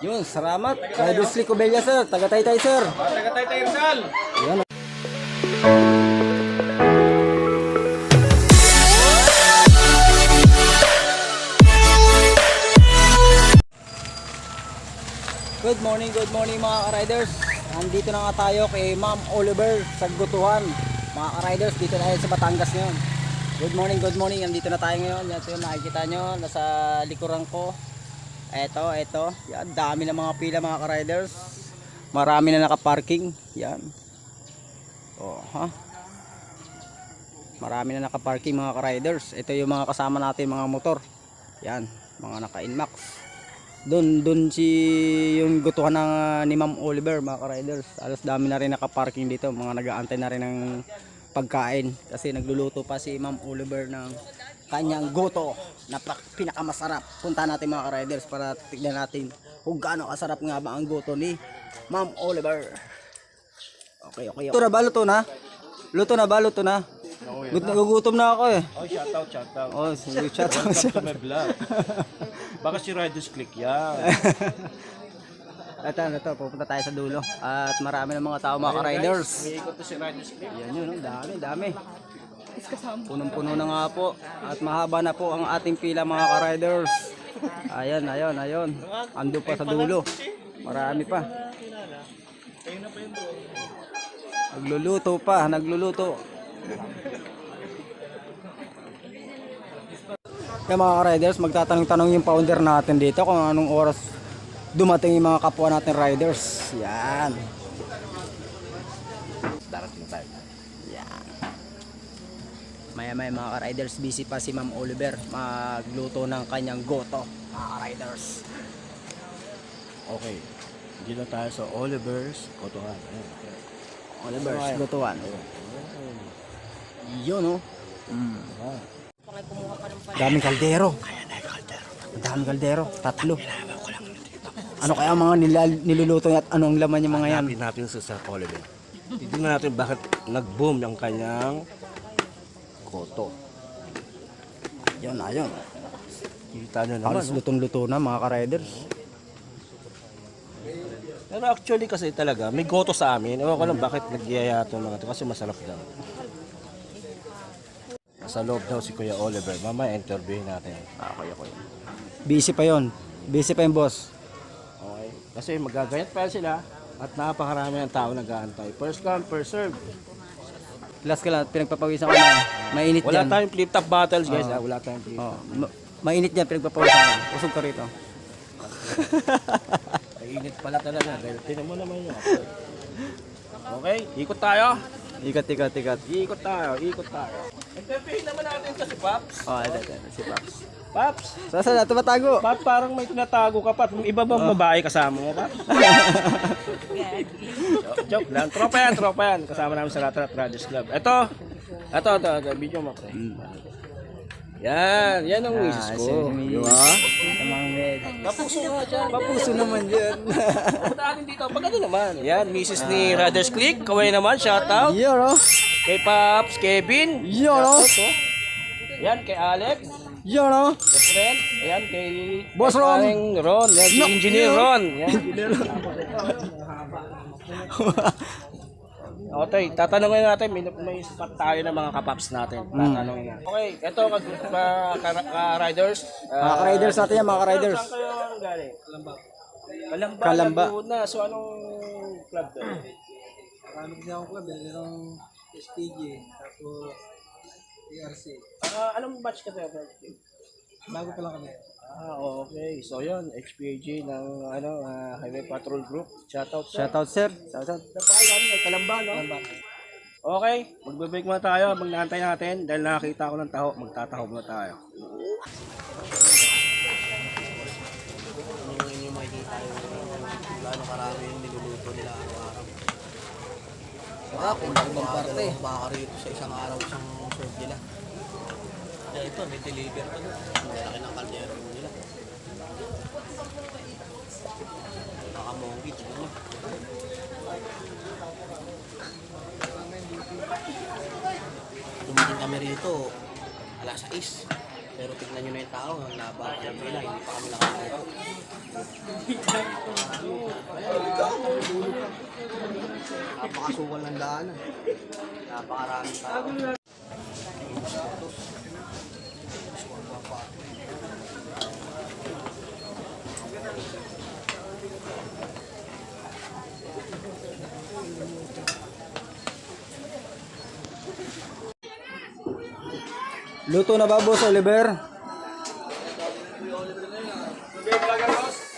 Yun, salamat. Riders Click Obella, sir. Taga-Taytay, sir. Taga-Taytay Rizal. Yan. Good morning mga ka-riders. Nandito na nga tayo kay Ma'am Oliver sa Gutuhan. Mga ka-riders, dito tayo sa Batangas ngayon. Good morning. Nandito na tayo ngayon. Yan yung nakikita nyo, nasa likuran ko. Eto. Yan, dami na mga pila mga ka-riders. Marami na nakaparking. Yan. Oh, ha? Marami na nakaparking mga ka-riders. Ito yung mga kasama natin mga motor. Yan, mga naka-Inmax. Doon si yung gutuhan ng ni Ma'am Oliver mga ka-riders. Alas dami na rin nakaparking dito. Mga nag-aantay na rin ng pagkain. Kasi nagluluto pa si Ma'am Oliver ng kanyang goto na pinakamasarap. Punta natin mga ka-riders para tignan natin kung gaano kasarap nga ba ang goto ni Ma'am Oliver. Okay. Luto na? Luto na? Nagugutom na ako eh. Oh, shoutout. Oh, shoutout. Welcome to my vlog. Baka si Riders Click yan. Ito, pupunta tayo sa dulo. At marami ng mga tao mga ka-riders. May ikot to si Riders Click. Yan yun, dami. Punong-puno na nga po. At mahaba na po ang ating pila mga ka-riders. Ayan. Ando pa sa dulo. Marami pa. Nagluluto. Kaya mga ka-riders, magtatanong-tanong yung founder natin dito kung anong oras dumating yung mga kapwa natin riders. Yan. Darating tayo. Yan. Maya mga ka-riders, busy pa si Ma'am Oliver magluto ng kanyang goto mga ka-riders. Okay. Dito na tayo sa Oliver's Gotuhan. Oliver's Gotuhan. Yun, oh. Daming kaldero. Daming kaldero. 3. Ano kaya ang mga niluluto at anong laman yung mga yan? Hanapin natin sa Sir Oliver. Tignan natin bakit nag-boom yung kanyang goto. Yun. Kita nyo naman. Halos lutong-luto na mga ka-riders. Pero actually kasi talaga, may goto sa amin. Ewan ko lang bakit nagyaya ito mga ito kasi masarap daw. Sa loob daw si Kuya Oliver. Mamaya interviewin natin. Okay. Busy pa yung boss. Okay. Kasi magagayat pa sila at napakarami ng tao nag-aantay. First come, first serve. Last ka lang, pinagpapawisan ko na. Mainit Wala dyan. tayong flip-top battles guys. Wala tayong flip-top. Mainit dyan, pinagpapawisan ko. Usog ka rito. Mainit pala talaga. Tinan mo naman yun. Okay, ikot tayo. Ikat. Ikot tayo. Interviewin naman natin kasi Paps. Ito, si Paps. Paps, Saan na, tumatago? Paps, parang may tinatago ka pa. Iba bang babae kasama mo, Paps? Joke lang. Tropa yan. Kasama namin sa Ratrat Riders Club. Ito. Video mo. Yan ang misis ko. Di ba? Papuso naman dyan. Punta natin dito. Pag ano naman. Yan, misis ni Riders Click. Kaway naman, shoutout. Yun, oh. Kay Paps, Kevin. Yun, oh. Yan, kay Alex. Yun, oh. Best friend. Yan, kay Boss Ron. Ron. Yan, si Engineer Ron. Yan. Okay, tatanungin natin, may spot tayo ng mga kapaps natin. Tatanungin natin. Okay, ito riders. Mga ka-riders natin yan, mga ka-riders. Saan kayo galing? Kalamba. Laguna. So, anong club to? Marami kasi akong club, yung SPG, tapos PRC. Anong batch ka tayo? Bago pa lang kami. Okay. So, yun, HPAG ng Highway Patrol Group. Shoutout, sir. Shoutout, sir. Shoutout. Napakagano, Kalamba, no? Okay, magbe-break muna tayo. Magnaantay natin. Dahil nakakita ko ng taho, magtataho muna tayo. Yung makikita yung gano'ng karami yung niluluto nila araw-araw. Sarap, ibang parte. Baka rito sa isang araw, isang serve nila. Kaya ito, may deliver pa doon. Ang lalaki ng kaldero nila. Nakamongi, siguro. Dumating kami rito, alas 6. Pero tignan nyo na yung tao, ang laba nila, hindi pa kami nakakita. Napakasukal ng daanan. Napakaraming tao. Luto na ba, Boss Oliver?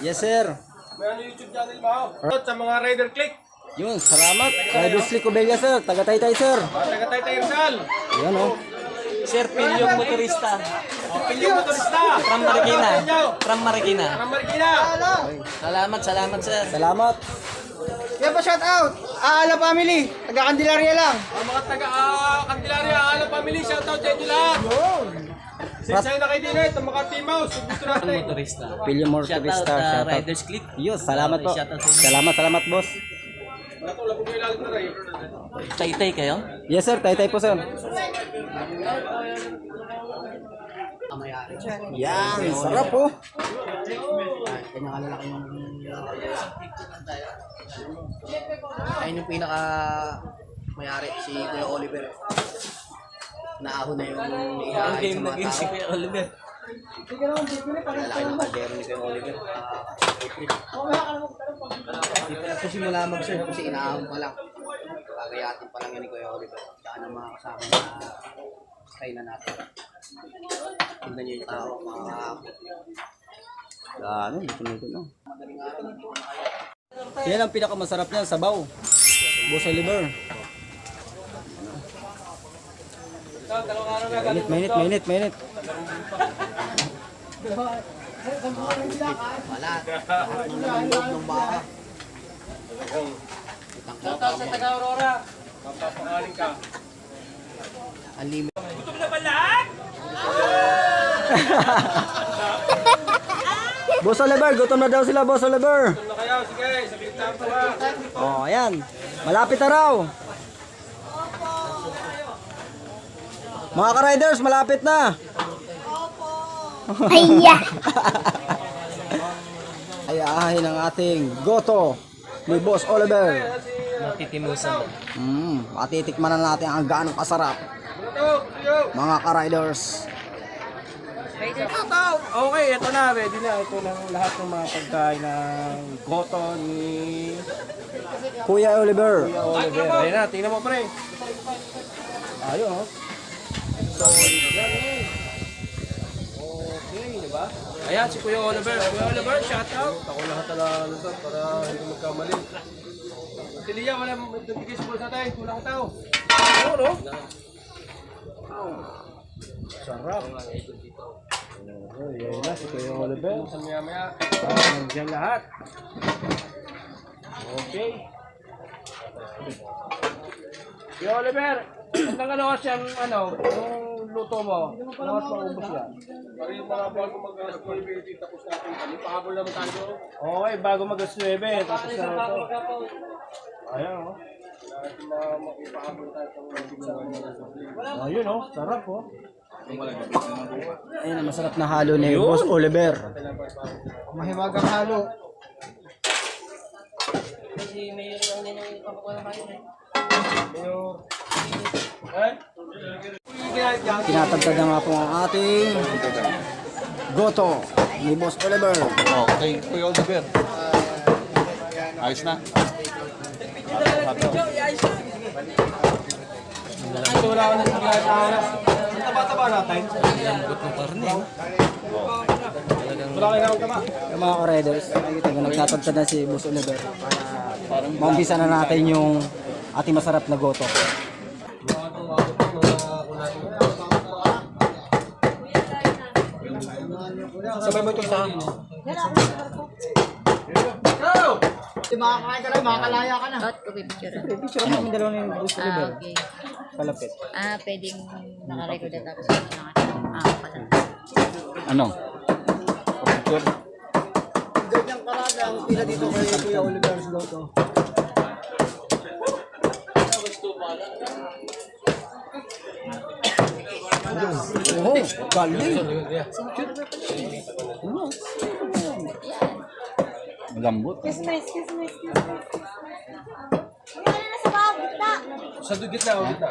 Yes, sir. May ano YouTube channel mo? Sa mga Rider Click. Yun, salamat. Riders Click Obella, sir. Taga-Taytay, sir. Taga-Taytay Rizal. Yan, oh. Sir, Pilyong Motorista. Pilyong Motorista. From Marikina. From Marikina. From Marikina. Salamat, sir. Salamat. Yan pa shout out. Aala family. Taga Candelaria lang. Ang mga taga-Candelaria, Alam Family, shoutout sa inyo lahat. Sinsay na kayo din eh, itong mga team house. Gusto natin. Motorista. Pilyo Motorista. Shoutout. Riders Click. Yun, salamat po. Shoutout sa inyo. Salamat, boss. Wala ko po kailangan na rin. Taytay kayo? Yes, sir. Taytay po, sir. Yan, sarap po. Kanya kalalaki yung... Ayun yung pinaka may-ari, si Kuya Oliver. Naahon na yung ihahain sa mga tao. Si Kuya Oliver. Lalaki ng kaldero ni Kuya Oliver. Hindi pa nagsisimula mag-serve kasi inaahon pa lang. Gagayatin pa lang yan ni Kuya Oliver. Saan ang mga kasama na kainan natin. Tingnan niyo yung tao, mga Ano, luto na. Yan ang pinakamasarap niyan, sabaw. Boss Oliver. Mainit. wala. Lahat ng laman loob ng baka. Shoutout sa taga-Aurora. Mapapangaling ka. Unlimited. Gutom na ba lahat? Boss Oliver, gutom na daw sila, Boss Oliver. Gutom na kayo, sige, sabihin tayo pa ba? Oh, ayan. Malapit na raw. Mga ka-riders, malapit na. Ayya! Ayahin ang ating goto ni Boss Oliver. Matitimusan. Matitikman na natin ang gaano kasarap. Mga ka-riders. Okay, ito na, ready na. Ito na lahat ng mga pagkain ng goto ni Kuya Oliver. Kuya Oliver. Ayan na, tingnan mo pre. Ayun, oh. Solid yan, eh. Okay, di ba? Ayan, si Kuya Oliver. Kuya Oliver, shout out. Ako lahat talaga nito para hindi magkamali. Si Lia, wala magbigay sa bulsa tayo. Kulang ko tao. Oo, no? Sarap. Ayan na, si Kuya Oliver. Sa maya-maya. Nandiyan lahat. Okay. Kuya Oliver, ang ano kasi ang yung luto mo, lakas maubos yan. Para yung mga bago mag-9, tapos natin kami. Pahabol naman tayo. Okay, bago mag-9, tapos na ito. Ayan, oh. Makipahabol tayo sa ayun, oh. Sarap, oh. Ayun ang masarap na halo ni Boss Oliver. Mahiwagang halo. Tinatagtad na nga po ang ating goto ni Boss Oliver. Okay, Kuya Oliver. Ayos na. Ito wala ko na sa oras. Ang taba-taba natin. Wala kayo na taba. Yung mga ka-riders, nakikita ko nagtatagtad na si Boss Oliver. Maumpisa na natin yung ating masarap na goto. Sabay mo ito sa akin. Makakain ka lang, makakalaya ka na. Ba't ko pipicture? Picture mo yung dalawa ni Boss Oliver. Okay. Palapit. Pwedeng nakarecord na tapos pala. Ano? Ganyang karada ang pila dito kay Kuya Oliver's Goto. Oo, galing. Malambot. Sa gitna, gitna.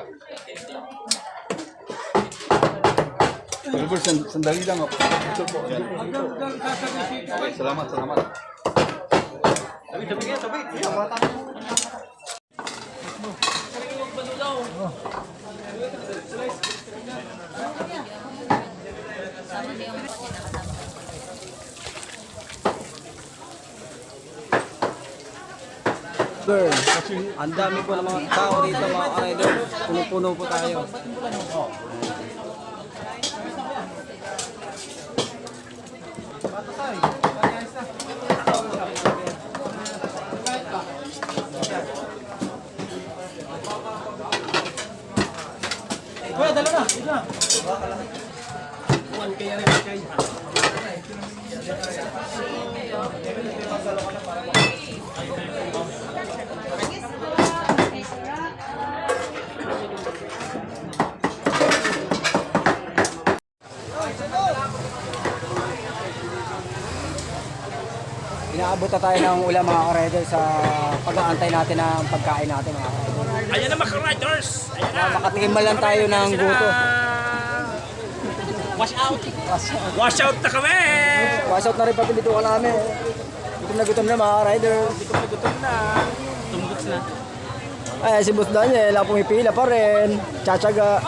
Oliver, sandali lang ako. Salamat, salamat. Girl, ang dami po ng mga tao dito mga ka-rider. Puno-puno po tayo. Inaabot na tayo ng ulam mga ka-rider sa pag-aantay natin ng pagkain natin mga ka-rider. Ayan na mga riders. Ayan na. Makatikim man lang tayo ng guto. Wash out. Wash out na kami. Wash out na rin pati dito ka namin. Gutom na mga ka-rider. Gutom na. Tumugots na. Ay, si Boss Daniel, pumipila pa rin. Tsatsaga.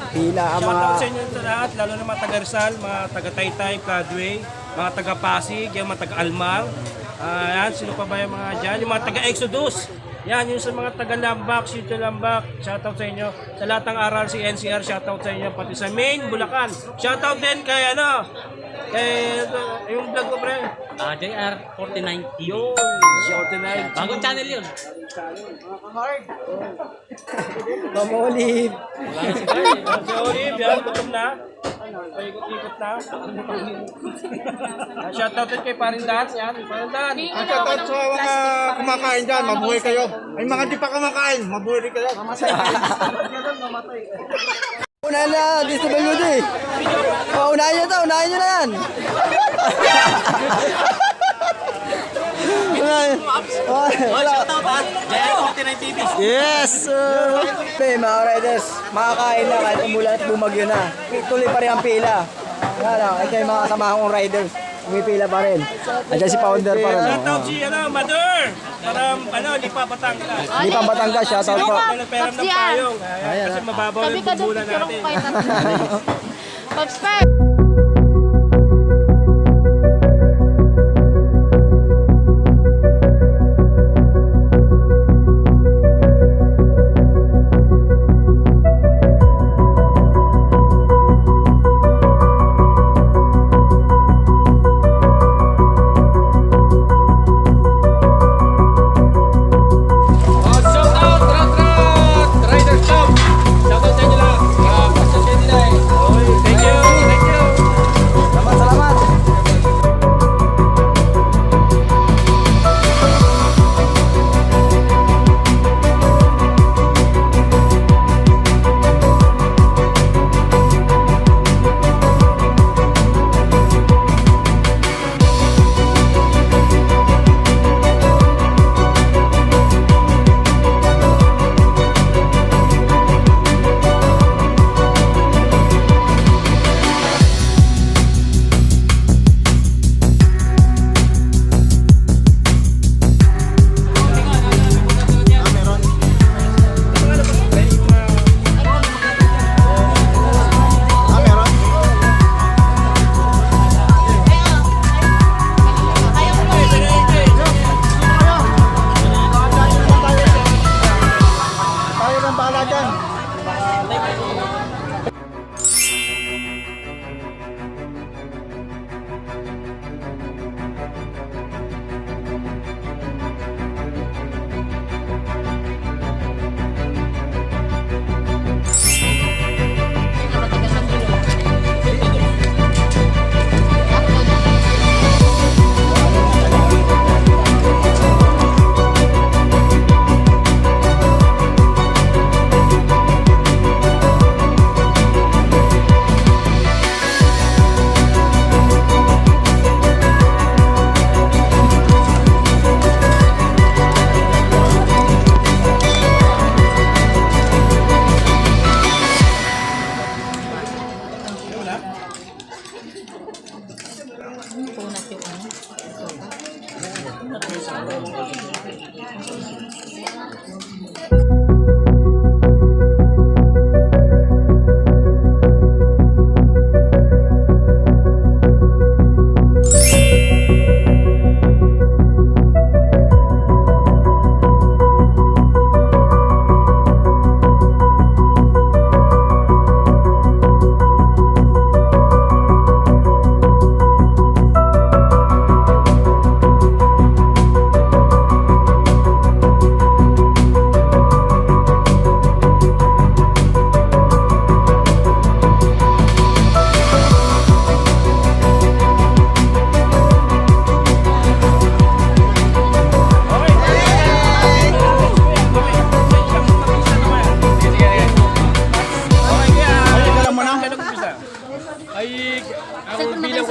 Pila ang mga... Shoutout sa inyo sa lahat, lalo na mga taga Rizal, mga taga Taytay, Cadway, mga taga Pasig, yung mga taga Almar. Yan, sino pa ba yung mga dyan? Yung mga taga Exodus. Yan, yung sa mga taga Lambak, Sitio Lambak. Shoutout sa inyo. Sa lahat ng RRC, NCR, shoutout sa inyo. Pati sa main, Bulacan. Shoutout din kay kay yung vlog ko, pre. JR49 TV. Yung 49. Bagong channel yun. Pamolib. Si Olive, yan, gutom na. Paikot-ikot na. Shoutout din kay Paring Dan. Yan, Paring Dan. Shoutout sa mga kumakain dyan, mabuhay kayo. Ay mga di pa kumakain, mabuhay rin kayo. Unahin na, DSWD. Unahin nyo na yan. JR49 TV. Yes, sir. Mga riders, makakain na kahit umulan at bumagyo na. Tuloy pa rin ang pila. Ay kayo mga kasama kong riders. Umipila pa rin. Andiyan si Founder pa rin. Shoutout si Mother. Para Lipa Batangas. Hindi pa Batangas, shoutout po. Peram ng payong. Kasi mababaw yung bumbulan natin. Pops Fire!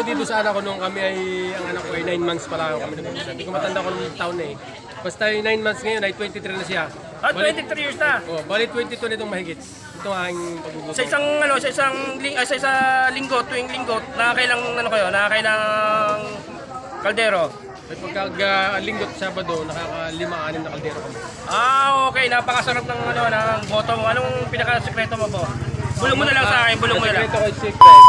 dito sa anak ko nung kami ay, ang anak ko ay 9 months pa lang kami nag-uusap. Hindi ko matanda ko nung taon na eh. Basta yung 9 months ngayon ay 23 na siya. Ah, 23 years na. Oh, bali 22 nitong mahigit. Ito ang aking paggugutom. Sa isang ano, sa isang linggo, tuwing linggo, nakakailang ano kayo, nakakailang kaldero. May pagka-linggot Sabado, nakaka-5-6 na kaldero kami. Ah, okay, napakasarap ng ano, ng boto mo. Anong pinaka-sekreto mo po? Bulong mo na lang sa akin, bulong mo na lang. Sekreto ko secret.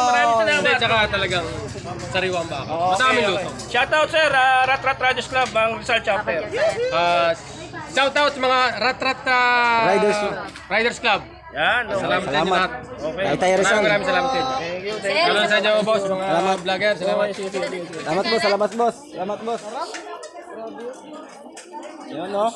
Maraming Hindi, salamat. tsaka talagang sariwang baka. Okay, Madaming okay. luto. Shoutout sir, Rat Rat Radios Club, ang Rizal Chapter. Shout out sa mga Rat Riders Club. Yan, okay. Salamat sa inyo Salamat. lahat. Okay. Kay Tayo Rizal. Maraming salamat din. Thank you, thank you. Salamat sa inyo boss, mga vlogger. Salamat. Salamat boss, salamat boss. Salamat boss. Yan no.